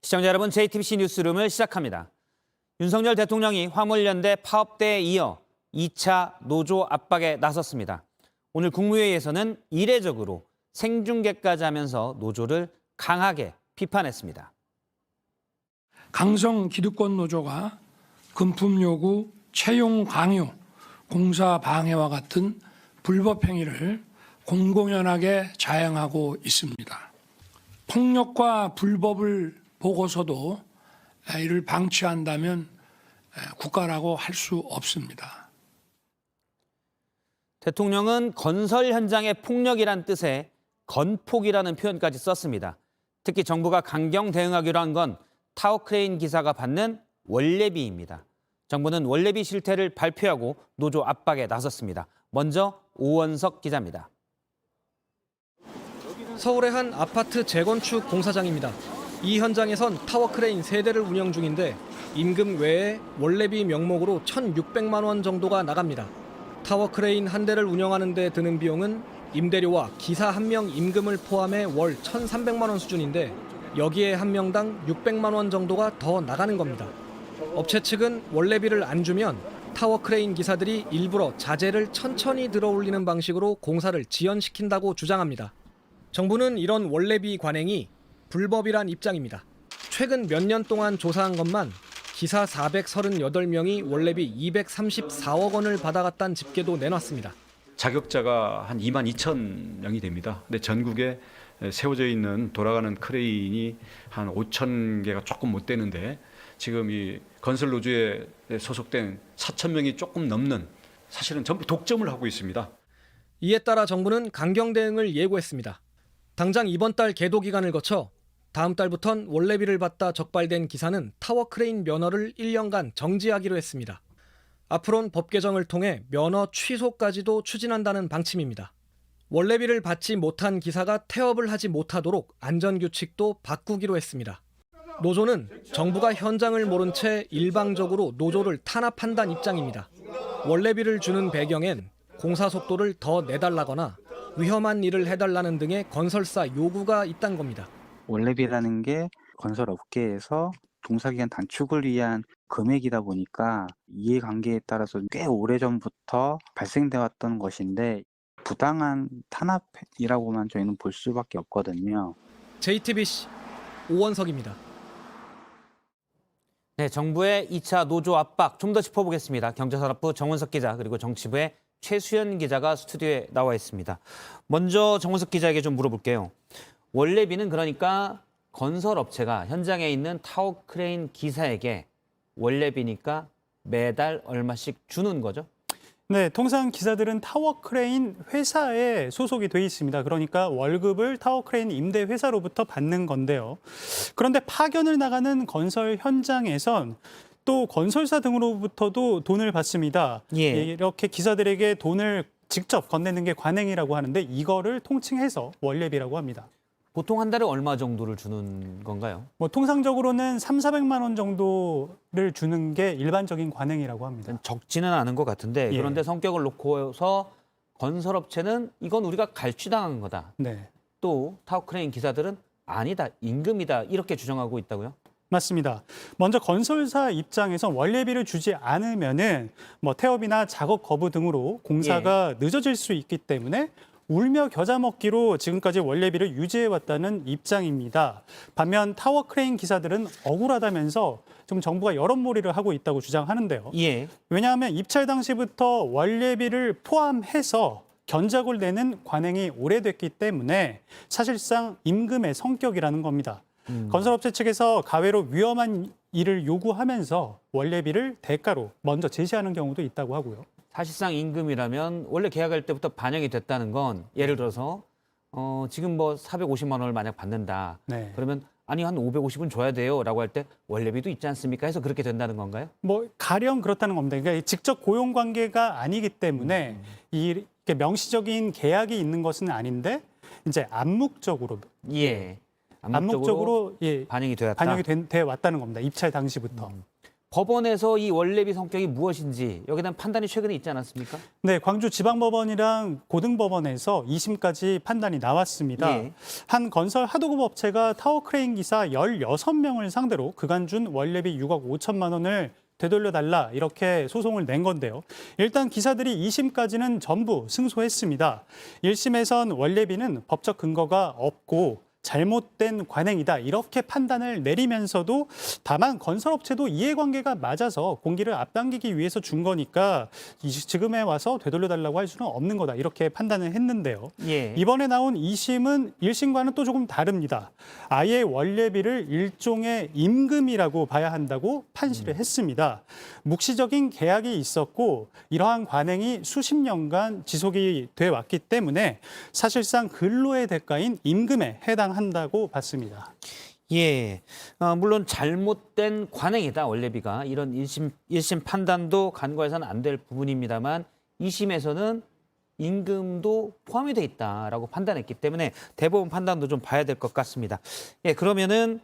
시청자 여러분, JTBC 뉴스룸을 시작합니다. 윤석열 대통령이 화물연대 파업대에 이어 2차 노조 압박에 나섰습니다. 오늘 국무회의에서는 이례적으로 생중계까지 하면서 노조를 강하게 비판했습니다. 강성 기득권 노조가 금품 요구, 채용 강요, 공사 방해와 같은 불법 행위를 공공연하게 자행하고 있습니다. 폭력과 불법을 보고서도 이를 방치한다면 국가라고 할 수 없습니다. 대통령은 건설 현장의 폭력이란 뜻의 건폭이라는 표현까지 썼습니다. 특히 정부가 강경 대응하기로 한 건 타워크레인 기사가 받는 원래비입니다. 정부는 원래비 실태를 발표하고 노조 압박에 나섰습니다. 먼저 오원석 기자입니다. 서울의 한 아파트 재건축 공사장입니다. 이 현장에선 타워크레인 3대를 운영 중인데 임금 외에 원래비 명목으로 1,600만 원 정도가 나갑니다. 타워크레인 한 대를 운영하는 데 드는 비용은 임대료와 기사 한 명 임금을 포함해 월 1,300만 원 수준인데 여기에 한 명당 600만 원 정도가 더 나가는 겁니다. 업체 측은 원래비를 안 주면 타워크레인 기사들이 일부러 자재를 천천히 들어올리는 방식으로 공사를 지연시킨다고 주장합니다. 정부는 이런 원래비 관행이 불법이란 입장입니다. 최근 몇 년 동안 조사한 것만 기사 438명이 원래비 234억 원을 받아갔다는 집계도 내놨습니다. 자격자가 한 2만 2천 명이 됩니다. 근데 전국에 세워져 있는 돌아가는 크레인이 한 5천 개가 조금 못 되는데 지금 이 건설 노조에 소속된 4천 명이 조금 넘는 사실은 전부 독점을 하고 있습니다. 이에 따라 정부는 강경 대응을 예고했습니다. 당장 이번 달 계도 기간을 거쳐 다음 달부턴 원래비를 받다 적발된 기사는 타워크레인 면허를 1년간 정지하기로 했습니다. 앞으론 법 개정을 통해 면허 취소까지도 추진한다는 방침입니다. 원래비를 받지 못한 기사가 태업을 하지 못하도록 안전규칙도 바꾸기로 했습니다. 노조는 정부가 현장을 모른 채 일방적으로 노조를 탄압한다는 입장입니다. 원래비를 주는 배경엔 공사 속도를 더 내달라거나 위험한 일을 해달라는 등의 건설사 요구가 있다는 겁니다. 원래비라는 게 건설 업계에서 동사기간 단축을 위한 금액이다 보니까 이해관계에 따라서 꽤 오래전부터 발생돼 왔던 것인데 부당한 탄압이라고만 저희는 볼 수밖에 없거든요. JTBC 오원석입니다. 네, 정부의 2차 노조 압박 좀 더 짚어보겠습니다. 경제산업부 정원석 기자 그리고 정치부의 최수연 기자가 스튜디오에 나와 있습니다. 먼저 정원석 기자에게 좀 물어볼게요. 원래비는 그러니까 건설업체가 현장에 있는 타워크레인 기사에게 원래비니까 매달 얼마씩 주는 거죠? 네, 통상 기사들은 타워크레인 회사에 소속이 돼 있습니다. 그러니까 월급을 타워크레인 임대 회사로부터 받는 건데요. 그런데 파견을 나가는 건설 현장에선 또 건설사 등으로부터도 돈을 받습니다. 예. 이렇게 기사들에게 돈을 직접 건네는 게 관행이라고 하는데 이거를 통칭해서 원래비라고 합니다. 보통 한 달에 얼마 정도를 주는 건가요? 통상적으로는 3,400만 원 정도를 주는 게 일반적인 관행이라고 합니다. 적지는 않은 것 같은데 예. 그런데 성격을 놓고서 건설업체는 이건 우리가 갈취당한 거다. 네. 또 타워크레인 기사들은 아니다, 임금이다 이렇게 주장하고 있다고요? 맞습니다. 먼저 건설사 입장에서 원래비를 주지 않으면은 태업이나 작업 거부 등으로 공사가 늦어질 수 있기 때문에 울며 겨자 먹기로 지금까지 원래비를 유지해왔다는 입장입니다. 반면 타워크레인 기사들은 억울하다면서 지금 정부가 여론몰이를 하고 있다고 주장하는데요. 예. 왜냐하면 입찰 당시부터 원래비를 포함해서 견적을 내는 관행이 오래됐기 때문에 사실상 임금의 성격이라는 겁니다. 건설업체 측에서 가외로 위험한 일을 요구하면서 원래비를 대가로 먼저 제시하는 경우도 있다고 하고요. 사실상 임금이라면 원래 계약할 때부터 반영이 됐다는 건 예를 들어서 지금 450만 원을 만약 받는다. 네. 그러면 아니 한 550은 줘야 돼요라고 할 때 원래비도 있지 않습니까? 해서 그렇게 된다는 건가요? 가령 그렇다는 겁니다. 그러니까 직접 고용 관계가 아니기 때문에 이렇게 명시적인 계약이 있는 것은 아닌데 이제 암묵적으로 예. 암묵적으로 반영이 되었다. 반영이 돼 왔다는 겁니다. 입찰 당시부터. 법원에서 이 원래비 성격이 무엇인지 여기에 대한 판단이 최근에 있지 않았습니까? 네, 광주지방법원이랑 고등법원에서 2심까지 판단이 나왔습니다. 예. 한 건설 하도급 업체가 타워크레인 기사 16명을 상대로 그간 준 원래비 6억 5천만 원을 되돌려달라 이렇게 소송을 낸 건데요. 일단 기사들이 2심까지는 전부 승소했습니다. 1심에선 원래비는 법적 근거가 없고 잘못된 관행이다 이렇게 판단을 내리면서도 다만 건설업체도 이해관계가 맞아서 공기를 앞당기기 위해서 준 거니까 지금에 와서 되돌려달라고 할 수는 없는 거다 이렇게 판단을 했는데요. 예. 이번에 나온 2심은 1심과는 또 조금 다릅니다. 아예 원래비를 일종의 임금이라고 봐야 한다고 판시를 했습니다. 묵시적인 계약이 있었고 이러한 관행이 수십 년간 지속이 돼 왔기 때문에 사실상 근로의 대가인 임금에 해당한다고 봤습니다. 예, 물론 잘못된 관행이다 원래비가 이런 1심 판단도 간과해서는 안 될 부분입니다만 2심에서는 임금도 포함이 돼 있다라고 판단했기 때문에 대법원 판단도 좀 봐야 될 것 같습니다. 예, 그러면은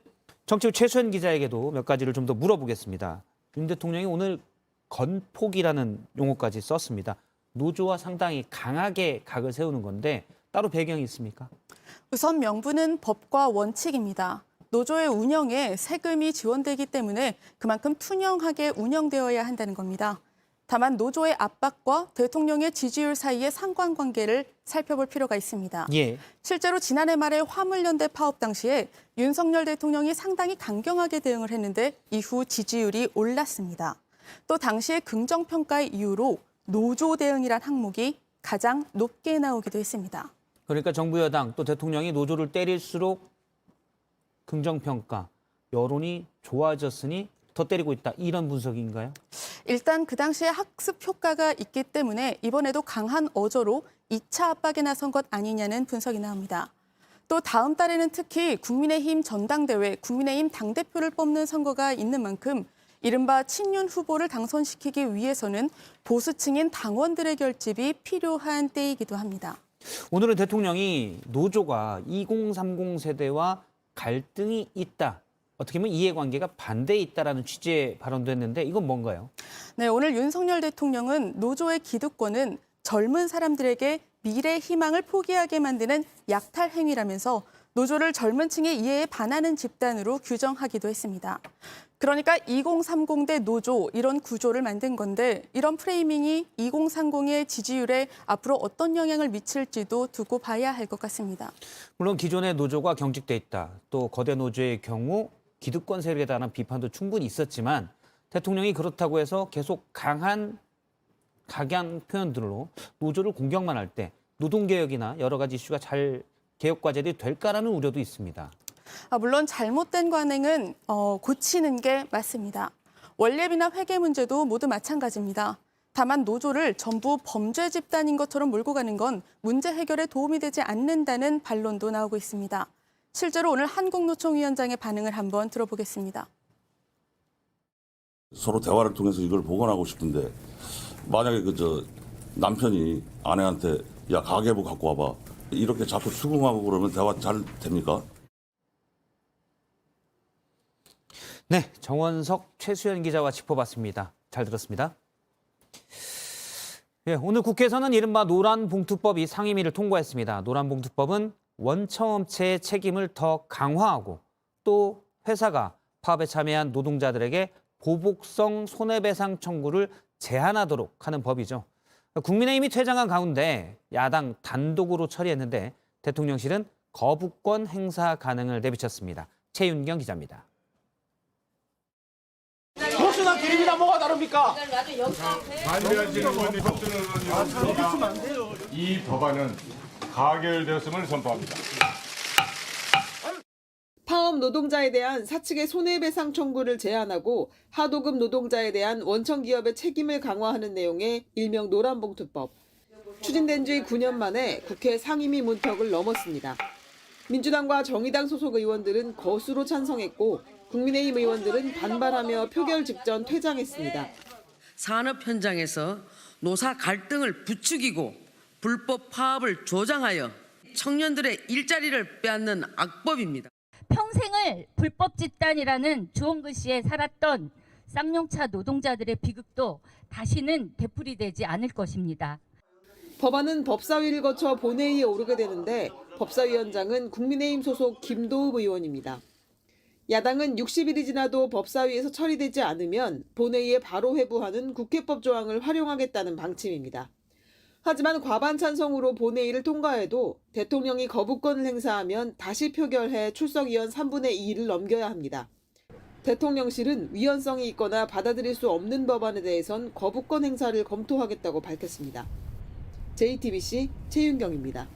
정치부 최수연 기자에게도 몇 가지를 좀 더 물어보겠습니다. 윤 대통령이 오늘 건폭이라는 용어까지 썼습니다. 노조와 상당히 강하게 각을 세우는 건데 따로 배경이 있습니까? 우선 명분은 법과 원칙입니다. 노조의 운영에 세금이 지원되기 때문에 그만큼 투명하게 운영되어야 한다는 겁니다. 다만 노조의 압박과 대통령의 지지율 사이의 상관관계를 살펴볼 필요가 있습니다. 예. 실제로 지난해 말에 화물연대 파업 당시에 윤석열 대통령이 상당히 강경하게 대응을 했는데 이후 지지율이 올랐습니다. 또 당시의 긍정평가의 이유로 노조 대응이란 항목이 가장 높게 나오기도 했습니다. 그러니까 정부 여당 또 대통령이 노조를 때릴수록 긍정평가, 여론이 좋아졌으니 더 때리고 있다. 이런 분석인가요? 일단 그 당시에 학습 효과가 있기 때문에 이번에도 강한 어조로 2차 압박에 나선 것 아니냐는 분석이 나옵니다. 또 다음 달에는 특히 국민의힘 전당대회, 국민의힘 당대표를 뽑는 선거가 있는 만큼 이른바 친윤 후보를 당선시키기 위해서는 보수층인 당원들의 결집이 필요한 때이기도 합니다. 오늘은 대통령이 노조가 2030 세대와 갈등이 있다. 어떻게 보면 이해관계가 반대에 있다라는 취지의 발언도 했는데 이건 뭔가요? 네, 오늘 윤석열 대통령은 노조의 기득권은 젊은 사람들에게 미래 희망을 포기하게 만드는 약탈 행위라면서 노조를 젊은 층의 이해에 반하는 집단으로 규정하기도 했습니다. 그러니까 2030대 노조 이런 구조를 만든 건데 이런 프레이밍이 2030의 지지율에 앞으로 어떤 영향을 미칠지도 두고 봐야 할 것 같습니다. 물론 기존의 노조가 경직돼 있다. 또 거대 노조의 경우 기득권 세력에 대한 비판도 충분히 있었지만 대통령이 그렇다고 해서 계속 강한 각양 표현들로 노조를 공격만 할 때 노동개혁이나 여러 가지 이슈가 잘 개혁 과제들이 될까라는 우려도 있습니다. 물론 잘못된 관행은 고치는 게 맞습니다. 원래비나 회계 문제도 모두 마찬가지입니다. 다만 노조를 전부 범죄 집단인 것처럼 몰고 가는 건 문제 해결에 도움이 되지 않는다는 반론도 나오고 있습니다. 실제로 오늘 한국노총위원장의 반응을 한번 들어보겠습니다. 서로 대화를 통해서 이걸 복원하고 싶은데 만약에 남편이 아내한테 야 가계부 갖고 와봐 이렇게 자꾸 수긍하고 그러면 대화 잘 됩니까? 네, 정원석, 최수연 기자와 짚어봤습니다. 잘 들었습니다. 예, 오늘 국회에서는 이른바 노란봉투법이 상임위를 통과했습니다. 노란봉투법은 원청업체의 책임을 더 강화하고 또 회사가 파업에 참여한 노동자들에게 보복성 손해배상 청구를 제한하도록 하는 법이죠. 국민의힘이 퇴장한 가운데 야당 단독으로 처리했는데 대통령실은 거부권 행사 가능을 내비쳤습니다. 최윤경 기자입니다. 보수나 기름이나 뭐가 다릅니까? 반대하시는 의원님, 혁준 의원님, 이 법안은 가결되었음을 선포합니다. 파업 노동자에 대한 사측의 손해배상 청구를 제한하고 하도급 노동자에 대한 원청기업의 책임을 강화하는 내용의 일명 노란봉투법. 추진된 지 9년 만에 국회 상임위 문턱을 넘었습니다. 민주당과 정의당 소속 의원들은 거수로 찬성했고 국민의힘 의원들은 반발하며 표결 직전 퇴장했습니다. 산업 현장에서 노사 갈등을 부추기고 불법 파업을 조장하여 청년들의 일자리를 빼앗는 악법입니다. 평생을 불법 집단이라는 주홍 글씨에 살았던 쌍용차 노동자들의 비극도 다시는 되풀이되지 않을 것입니다. 법안은 법사위를 거쳐 본회의에 오르게 되는데 법사위원장은 국민의힘 소속 김도읍 의원입니다. 야당은 60일이 지나도 법사위에서 처리되지 않으면 본회의에 바로 회부하는 국회법 조항을 활용하겠다는 방침입니다. 하지만 과반 찬성으로 본회의를 통과해도 대통령이 거부권을 행사하면 다시 표결해 출석위원 3분의 2를 넘겨야 합니다. 대통령실은 위헌성이 있거나 받아들일 수 없는 법안에 대해선 거부권 행사를 검토하겠다고 밝혔습니다. JTBC 최윤경입니다.